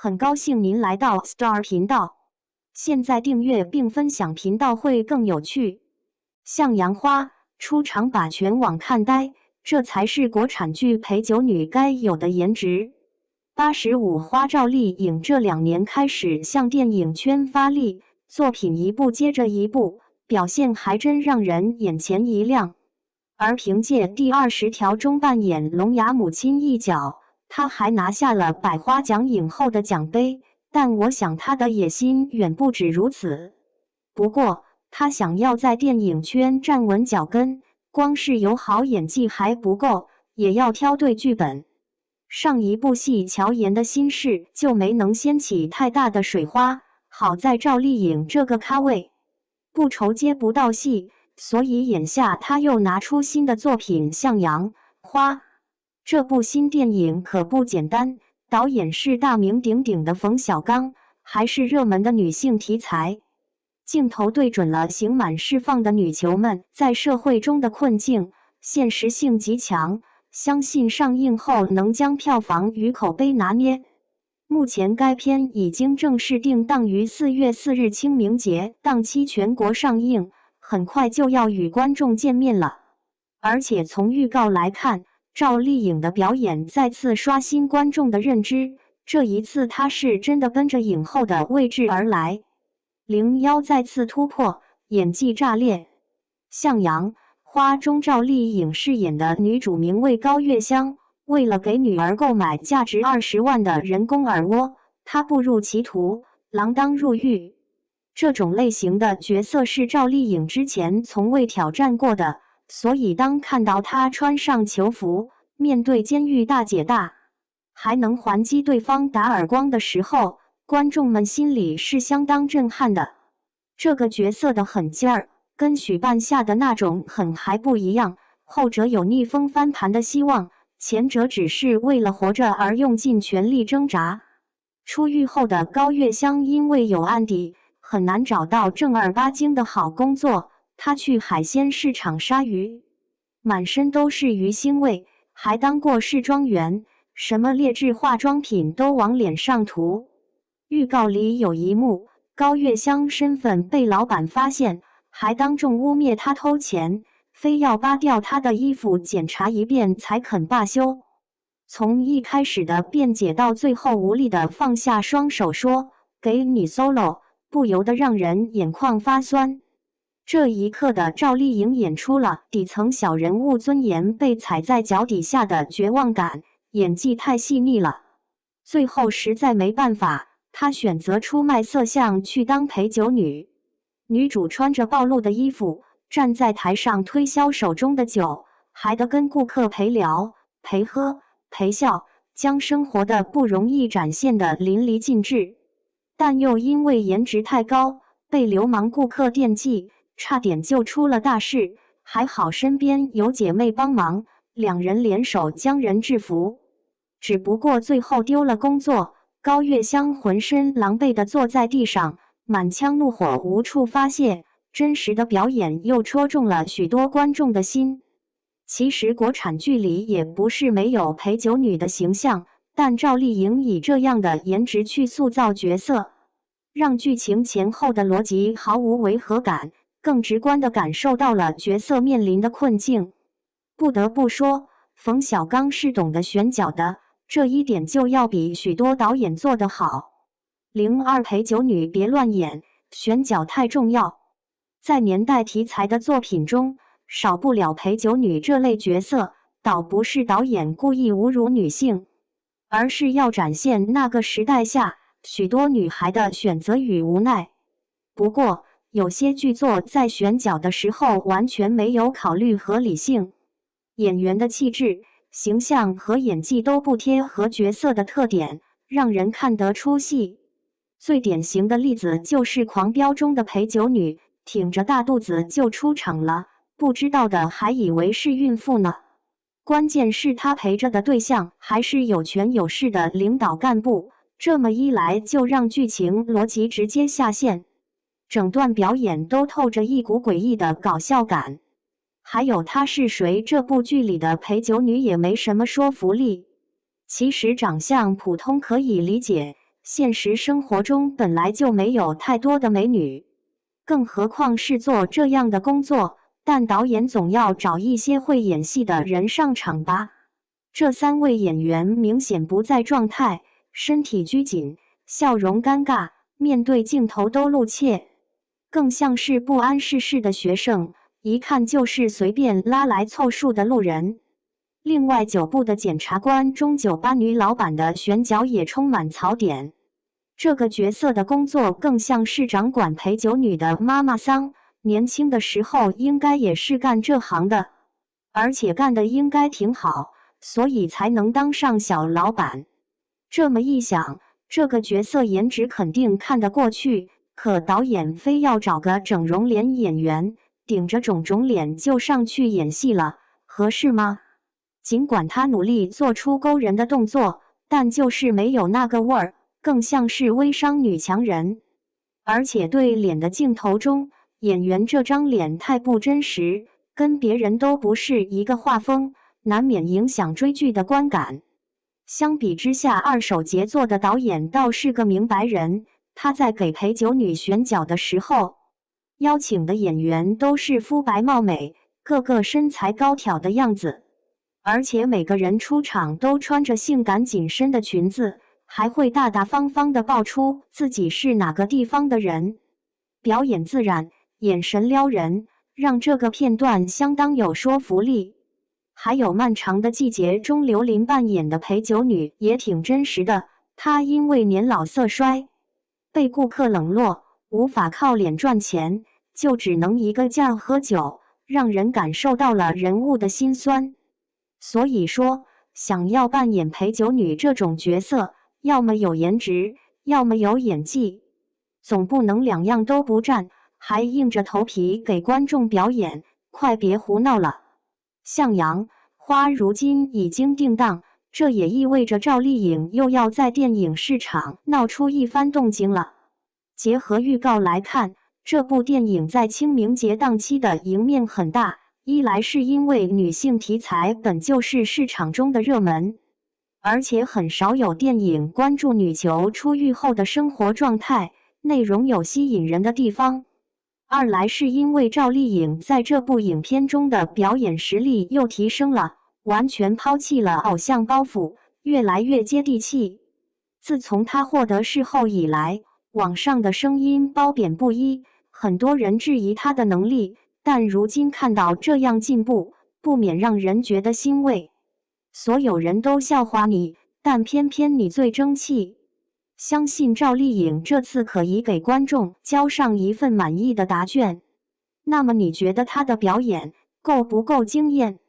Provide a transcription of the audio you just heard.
很高兴您来到 Star 频道。现在订阅并分享频道会更有趣。向阳花出场把全网看呆，这才是国产剧陪酒女该有的颜值。85花赵丽颖这2年开始向电影圈发力，作品一部接着一部，表现还真让人眼前一亮。而凭借第20条中扮演聋哑母亲一角，她还拿下了百花奖影后的奖杯。但我想她的野心远不止如此。不过，她想要在电影圈站稳脚跟，光是有好演技还不够，也要挑对剧本。上一部戏乔妍的心事就没能掀起太大的水花，好在赵丽颖这个咖位，不愁接不到戏，所以眼下她又拿出新的作品《向阳花》。这部新电影可不简单，导演是大名鼎鼎的冯小刚，还是热门的女性题材。镜头对准了刑满释放的女囚们在社会中的困境，现实性极强，相信上映后能将票房与口碑拿捏。目前该片已经正式定档于4月4日清明节档期全国上映，很快就要与观众见面了。而且从预告来看，赵丽颖的表演再次刷新观众的认知，这一次她是真的奔着影后的位置而来。01再次突破，演技炸裂。向阳花中赵丽颖饰演的女主名为高月香，为了给女儿购买价值20万的人工耳蜗，她步入歧途，锒铛入狱。这种类型的角色是赵丽颖之前从未挑战过的，所以当看到她穿上囚服，面对监狱大姐大，还能还击对方打耳光的时候，观众们心里是相当震撼的。这个角色的狠劲儿，跟许半夏的那种狠还不一样，后者有逆风翻盘的希望，前者只是为了活着而用尽全力挣扎。出狱后的高月香因为有案底，很难找到正儿八经的好工作，她去海鲜市场杀鱼，满身都是鱼腥味，还当过试妆员，什么劣质化妆品都往脸上涂。预告里有一幕，高月香身份被老板发现，还当众污蔑她偷钱，非要扒掉她的衣服检查一遍才肯罢休。从一开始的辩解到最后无力的放下双手说给你 solo， 不由得让人眼眶发酸。这一刻的赵丽颖演出了底层小人物尊严被踩在脚底下的绝望感，演技太细腻了。最后实在没办法，她选择出卖色相去当陪酒女。女主穿着暴露的衣服，站在台上推销手中的酒，还得跟顾客陪聊、陪喝、陪笑，将生活的不容易展现得淋漓尽致。但又因为颜值太高，被流氓顾客惦记，差点就出了大事，还好身边有姐妹帮忙，两人联手将人制服。只不过最后丢了工作，高月香浑身狼狈地坐在地上，满腔怒火无处发泄，真实的表演又戳中了许多观众的心。其实国产剧里也不是没有陪酒女的形象，但赵丽颖以这样的颜值去塑造角色，让剧情前后的逻辑毫无违和感，更直观地感受到了角色面临的困境。不得不说，冯小刚是懂得选角的，这一点就要比许多导演做得好。02陪酒女别乱演，选角太重要。在年代题材的作品中，少不了陪酒女这类角色，倒不是导演故意侮辱女性，而是要展现那个时代下许多女孩的选择与无奈。不过，有些剧作在选角的时候完全没有考虑合理性，演员的气质、形象和演技都不贴合角色的特点，让人看得出戏。最典型的例子就是《狂飙》中的陪酒女，挺着大肚子就出场了，不知道的还以为是孕妇呢。关键是她陪着的对象还是有权有势的领导干部，这么一来就让剧情逻辑直接下线，整段表演都透着一股诡异的搞笑感。还有她是谁这部剧里的陪酒女也没什么说服力，其实长相普通可以理解，现实生活中本来就没有太多的美女，更何况是做这样的工作。但导演总要找一些会演戏的人上场吧。这3位演员明显不在状态，身体拘谨，笑容尴尬，面对镜头都露怯，更像是不谙世事的学生，一看就是随便拉来凑数的路人。另外9部的检察官中酒吧女老板的选角也充满槽点，这个角色的工作更像是掌管陪酒女的妈妈桑，年轻的时候应该也是干这行的，而且干得应该挺好，所以才能当上小老板。这么一想，这个角色颜值肯定看得过去，可导演非要找个整容脸演员，顶着肿肿脸就上去演戏了，合适吗？尽管他努力做出勾人的动作，但就是没有那个味儿，更像是微商女强人。而且对脸的镜头中，演员这张脸太不真实，跟别人都不是一个画风，难免影响追剧的观感。相比之下，二手杰作的导演倒是个明白人，他在给陪酒女选角的时候，邀请的演员都是肤白貌美，个个身材高挑的样子，而且每个人出场都穿着性感紧身的裙子，还会大大方方地爆出自己是哪个地方的人，表演自然，眼神撩人，让这个片段相当有说服力。还有《漫长的季节》中刘琳扮演的陪酒女也挺真实的，她因为年老色衰，被顾客冷落，无法靠脸赚钱，就只能一个劲儿喝酒，让人感受到了人物的辛酸。所以说，想要扮演陪酒女这种角色，要么有颜值，要么有演技，总不能2样都不占，还硬着头皮给观众表演，快别胡闹了。向阳花如今已经定档，这也意味着赵丽颖又要在电影市场闹出一番动静了。结合预告来看，这部电影在清明节档期的赢面很大，一来是因为女性题材本就是市场中的热门，而且很少有电影关注女球出狱后的生活状态，内容有吸引人的地方。二来是因为赵丽颖在这部影片中的表演实力又提升了，完全抛弃了偶像包袱，越来越接地气。自从她获得视后以来，网上的声音褒贬不一，很多人质疑她的能力，但如今看到这样进步，不免让人觉得欣慰。所有人都笑话你，但偏偏你最争气。相信赵丽颖这次可以给观众交上一份满意的答卷。那么你觉得她的表演够不够惊艳？